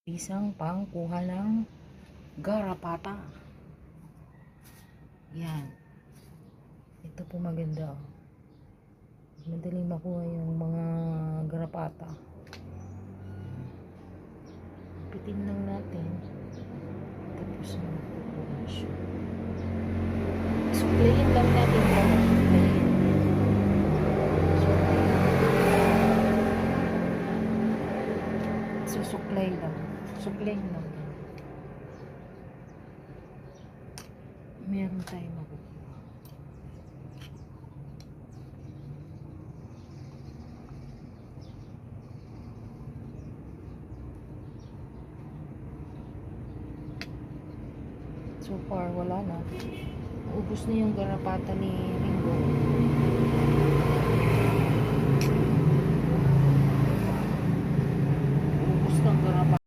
Isang pangkuha ng garapata. Yan. Ito po maganda. Madali makuha yung mga garapata. Pitin lang natin. Tapos makukuha siya. Suklayin lang natin. Suklayin. Susuklay lang. Suklay lang. Meron tayong makukuha. So far, wala na. Ubus na yung garapata ni Ringo.